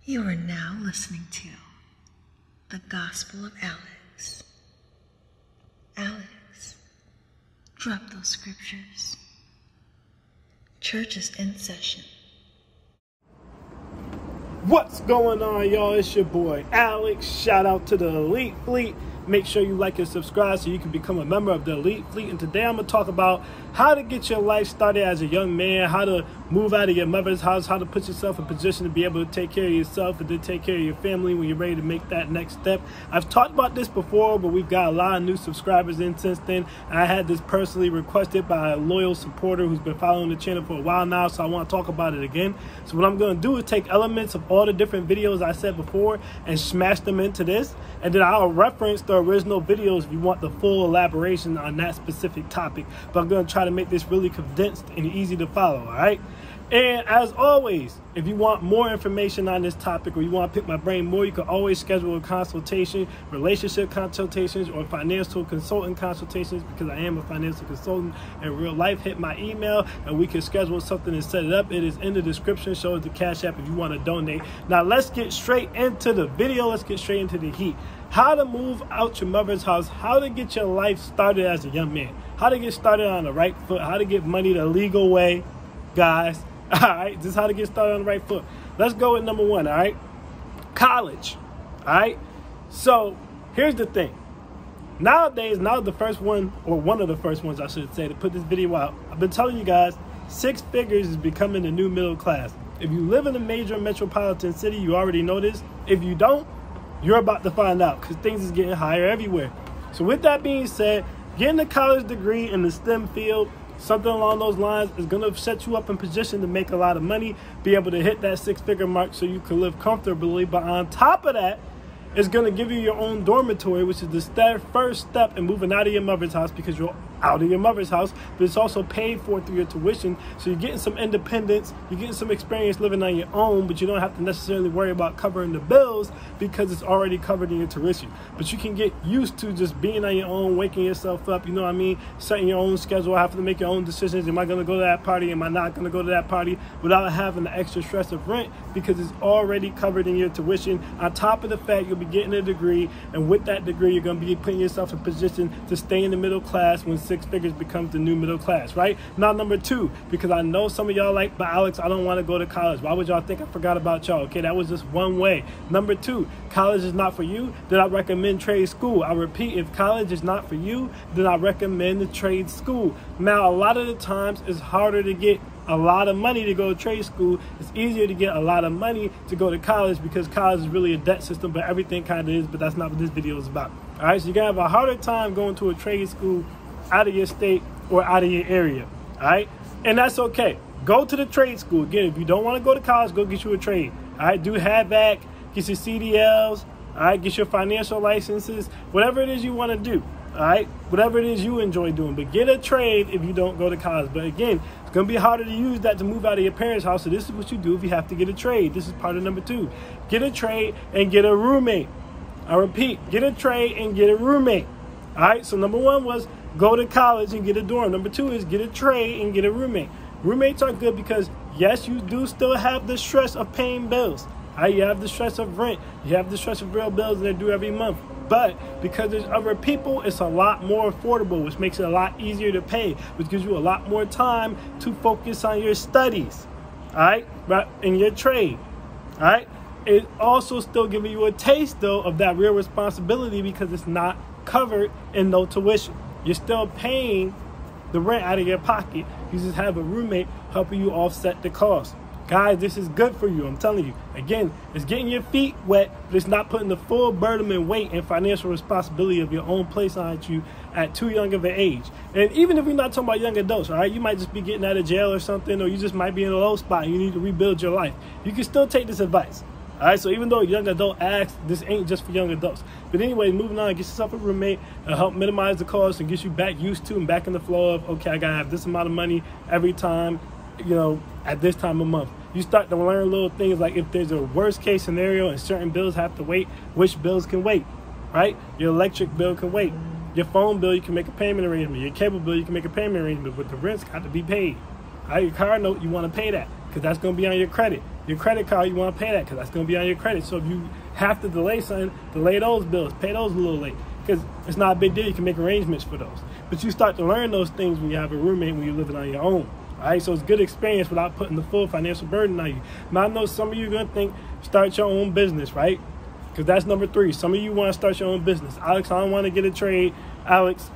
You are now listening to the Gospel of Alex. Alex, drop those scriptures. Church is in session. What's going on, y'all? It's your boy Alex. Shout out to the Elite Fleet. Make sure you like and subscribe so you can become a member of the Elite Fleet. And today I'm going to talk about how to get your life started as a young man, how to move out of your mother's house, how to put yourself in position to be able to take care of yourself and to take care of your family when you're ready to make that next step. I've talked about this before, but we've got a lot of new subscribers in since then. I had this personally requested by a loyal supporter who's been following the channel for a while now, so I want to talk about it again. So what I'm going to do is take elements of all the different videos I said before and smash them into this, and then I'll reference the original videos if you want the full elaboration on that specific topic. But I'm going to try to make this really condensed and easy to follow, all right? And as always, if you want more information on this topic or you want to pick my brain more, you can always schedule a consultation, relationship consultations, or financial consultant consultations, because I am a financial consultant in real life. Hit my email and we can schedule something and set it up. It is in the description. Show the Cash App if you want to donate. Now let's get straight into the video. Let's get straight into the heat. How to move out your mother's house, how to get your life started as a young man, how to get started on the right foot, how to get money the legal way, guys. All right, this is how to get started on the right foot. Let's go with number one, all right? College, all right? So here's the thing. Nowadays, now the first one, or one of the first ones I should say, to put this video out, I've been telling you guys, 6 figures is becoming the new middle class. If you live in a major metropolitan city, you already know this. If you don't, you're about to find out, because things is getting higher everywhere. So with that being said, getting a college degree in the STEM field, something along those lines, is going to set you up in position to make a lot of money, be able to hit that 6-figure mark so you can live comfortably. But on top of that, it's going to give you your own dormitory, which is the first step in moving out of your mother's house, because you're out of your mother's house, but it's also paid for through your tuition. So you're getting some independence, you're getting some experience living on your own, but you don't have to necessarily worry about covering the bills because it's already covered in your tuition. But you can get used to just being on your own, waking yourself up, you know what I mean, setting your own schedule, having to make your own decisions. Am I going to go to that party? Am I not going to go to that party? Without having the extra stress of rent, because it's already covered in your tuition. On top of the fact, you'll be getting a degree, and with that degree, you're going to be putting yourself in position to stay in the middle class when 6 figures becomes the new middle class, right? Now, number two, because I know some of y'all like, but Alex, I don't want to go to college. Why would y'all think I forgot about y'all? Okay, that was just one way. Number two, college is not for you, then I recommend trade school. I repeat, if college is not for you, then I recommend the trade school. Now, a lot of the times, it's harder to get a lot of money to go to trade school. It's easier to get a lot of money to go to college, because college is really a debt system, but everything kind of is, but that's not what this video is about. All right, so you're going to have a harder time going to a trade school out of your state or out of your area, all right? And that's okay. Go to the trade school. Again, if you don't want to go to college, go get you a trade, all right? Do HVAC, get your CDLs, all right? Get your financial licenses, whatever it is you want to do, all right? Whatever it is you enjoy doing, but get a trade if you don't go to college. But again, it's going to be harder to use that to move out of your parents' house, so this is what you do if you have to get a trade. This is part of number two. Get a trade and get a roommate. I repeat, get a trade and get a roommate, all right? So number one was go to college and get a dorm. Number two is get a trade and get a roommate. Roommates are good because, yes, you do still have the stress of paying bills. You have the stress of rent. You have the stress of real bills that are due every month. But because there's other people, it's a lot more affordable, which makes it a lot easier to pay, which gives you a lot more time to focus on your studies, all right, in your trade, all right? It also still giving you a taste, though, of that real responsibility, because it's not covered in no tuition. You're still paying the rent out of your pocket. You just have a roommate helping you offset the cost. Guys, this is good for you, I'm telling you. Again, it's getting your feet wet, but it's not putting the full burden and weight and financial responsibility of your own place on you at too young of an age. And even if we're not talking about young adults, all right, you might just be getting out of jail or something, or you just might be in a low spot and you need to rebuild your life. You can still take this advice. All right, so even though a young adult asks, this ain't just for young adults. But anyway, moving on, get yourself a roommate and help minimize the cost and get you back used to and back in the flow of, okay, I got to have this amount of money every time, you know, at this time of month. You start to learn little things like if there's a worst case scenario and certain bills have to wait, which bills can wait, right? Your electric bill can wait. Your phone bill, you can make a payment arrangement. Your cable bill, you can make a payment arrangement, but the rent's got to be paid. All right, your car note, you want to pay that because that's going to be on your credit. Your credit card, you want to pay that because that's going to be on your credit. So if you have to delay something, delay those bills, pay those a little late because it's not a big deal. You can make arrangements for those. But you start to learn those things when you have a roommate, when you're living on your own. All right, so it's good experience without putting the full financial burden on you. Now, I know some of you are going to think, start your own business, right? Because that's number 3. Some of you want to start your own business. Alex, I don't want to get a trade. Alex,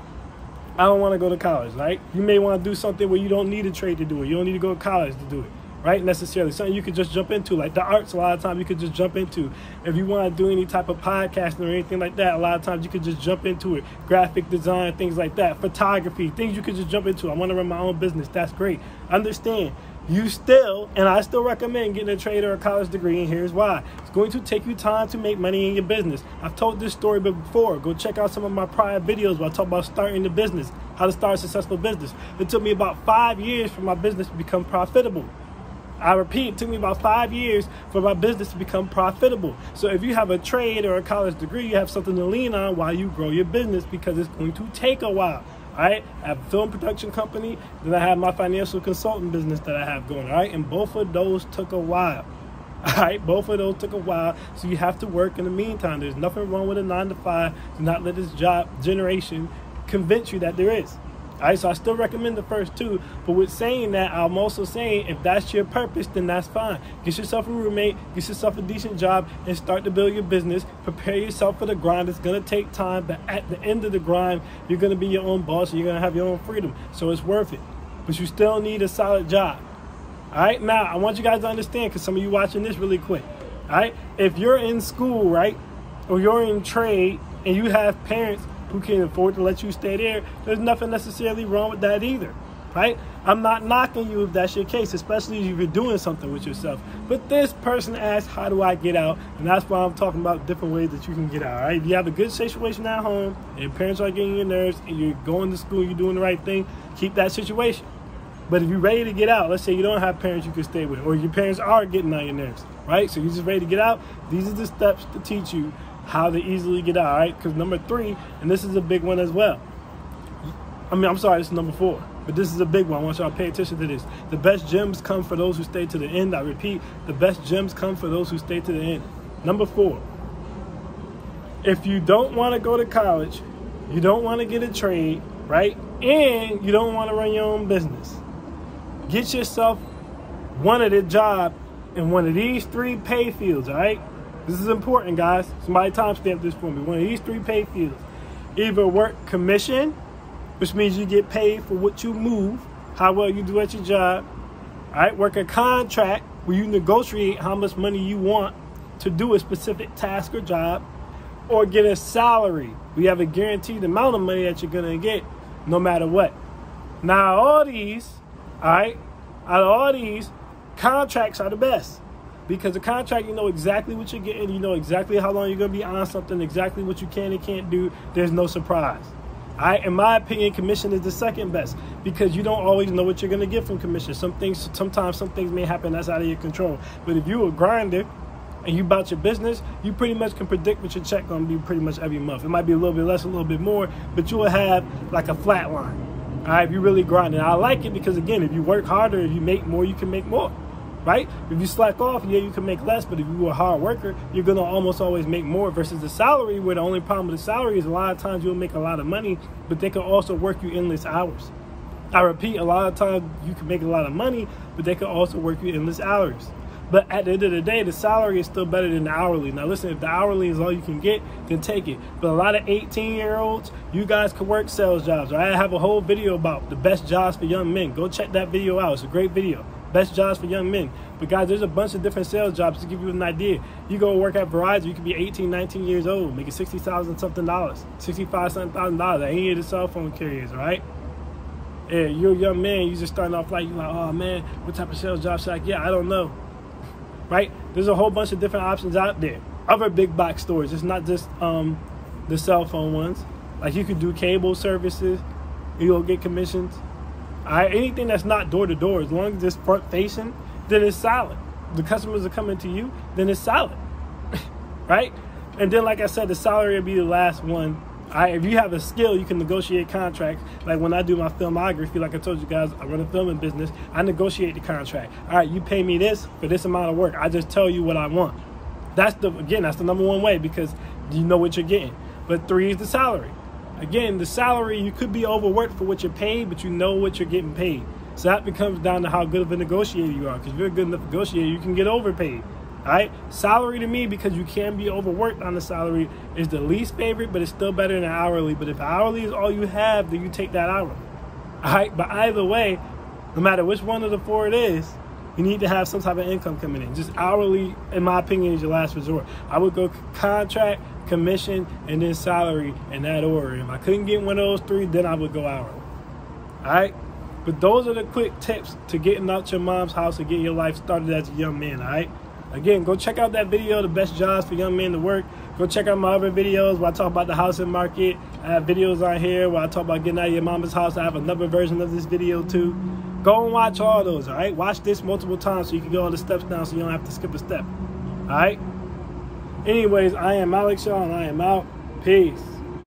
I don't want to go to college, right? You may want to do something where you don't need a trade to do it. You don't need to go to college to do it, right? Necessarily. Something you could just jump into, like the arts, a lot of times you could just jump into. If you want to do any type of podcasting or anything like that, a lot of times you could just jump into it. Graphic design, things like that. Photography, things you could just jump into. I want to run my own business. That's great. Understand. You still, and I still recommend getting a trade or a college degree, and here's why. It's going to take you time to make money in your business. I've told this story before. Go check out some of my prior videos where I talk about starting the business, how to start a successful business. It took me about 5 years for my business to become profitable. I repeat, it took me about 5 years for my business to become profitable. So if you have a trade or a college degree, you have something to lean on while you grow your business because it's going to take a while. All right, I have a film production company, then I have my financial consulting business that I have going, all right? And both of those took a while, all right? Both of those took a while, so you have to work in the meantime. There's nothing wrong with a 9-to-5. Do not let this job generation convince you that there is. All right, so I still recommend the first 2, but with saying that, I'm also saying if that's your purpose, then that's fine. Get yourself a roommate, get yourself a decent job, and start to build your business. Prepare yourself for the grind. It's going to take time, but at the end of the grind, you're going to be your own boss, and you're going to have your own freedom, so it's worth it. But you still need a solid job. All right, now, I want you guys to understand, because some of you watching this really quick. All right, if you're in school, right, or you're in trade, and you have parents who can afford to let you stay there, there's nothing necessarily wrong with that either, right? I'm not knocking you if that's your case, especially if you're doing something with yourself. But this person asked, how do I get out? And that's why I'm talking about different ways that you can get out, right? If you have a good situation at home, and your parents are getting your nerves, and you're going to school, you're doing the right thing, keep that situation. But if you're ready to get out, let's say you don't have parents you can stay with, or your parents are getting on your nerves, right? So you're just ready to get out. These are the steps to teach you how to easily get out, all right? Because number 3, and this is a big one as well. I'm sorry, this is number 4, but this is a big one. I want y'all to pay attention to this. The best gems come for those who stay to the end. I repeat, the best gems come for those who stay to the end. Number 4, if you don't want to go to college, you don't want to get a trade, right? And you don't want to run your own business, get yourself one of the job in one of these 3 pay fields, all right? This is important, guys. Somebody timestamp this for me. One of these 3 pay fields. Either work commission, which means you get paid for what you move, how well you do at your job. All right, work a contract where you negotiate how much money you want to do a specific task or job, or get a salary. We have a guaranteed amount of money that you're gonna get no matter what. Now, all these, all right, out of all these, contracts are the best. Because the contract, you know exactly what you're getting. You know exactly how long you're going to be on something, exactly what you can and can't do. There's no surprise. All right? In my opinion, commission is the second best because you don't always know what you're going to get from commission. Sometimes some things may happen that's out of your control. But if you're a grinder and you about your business, you pretty much can predict what your check going to be pretty much every month. It might be a little bit less, a little bit more, but you will have like a flat line. All right? If you really grind. And I like it because, again, if you work harder, if you make more, you can make more. Right? If you slack off, yeah, you can make less, but if you're a hard worker, you're going to almost always make more versus the salary, where the only problem with the salary is a lot of times you'll make a lot of money, but they can also work you endless hours. I repeat, a lot of times you can make a lot of money, but they can also work you endless hours. But at the end of the day, the salary is still better than the hourly. Now, listen, if the hourly is all you can get, then take it. But a lot of 18-year-olds, you guys can work sales jobs. I have a whole video about the best jobs for young men. Go check that video out. It's a great video. Best jobs for young men. But guys, there's a bunch of different sales jobs to give you an idea. You go work at Verizon, you could be 18, 19 years old, making $60,000 something, $65,000 at any of the cell phone carriers, right? Yeah, you're a young man, you just starting off like, you're like, oh man, what type of sales job should I get? I don't know. Right? There's a whole bunch of different options out there. Other big box stores, it's not just the cell phone ones. Like you could do cable services, you'll get commissions. All right, anything that's not door to door, as long as it's front facing, then it's solid. The customers are coming to you, then it's solid, right? And then, like I said, the salary will be the last one All right, if you have a skill, you can negotiate contracts. Like when I do my filmography, like I told you guys, I run a filming business. I negotiate the contract. All right, you pay me this for this amount of work. I just tell you what I want. That's the number one way, because you know what you're getting. But 3 is the salary. Again, the salary, you could be overworked for what you're paid, but you know what you're getting paid. So that becomes down to how good of a negotiator you are. Because if you're a good enough negotiator, you can get overpaid. All right, salary to me, because you can be overworked on the salary, is the least favorite, but it's still better than hourly. But if hourly is all you have, then you take that hourly. All right, but either way, no matter which one of the 4 it is, you need to have some type of income coming in. Just hourly, in my opinion, is your last resort. I would go contract, commission, and then salary in that order. If I couldn't get one of those 3, then I would go hourly. All right, but those are the quick tips to getting out your mom's house and getting your life started as a young man. All right. Again, go check out that video, The Best Jobs for Young Men to Work. Go check out my other videos where I talk about the housing market. I have videos on here where I talk about getting out of your mama's house. I have another version of this video too. Go and watch all those, all right? Watch this multiple times so you can go all the steps down so you don't have to skip a step, all right? Anyways, I am Alex Shaw, and I am out. Peace.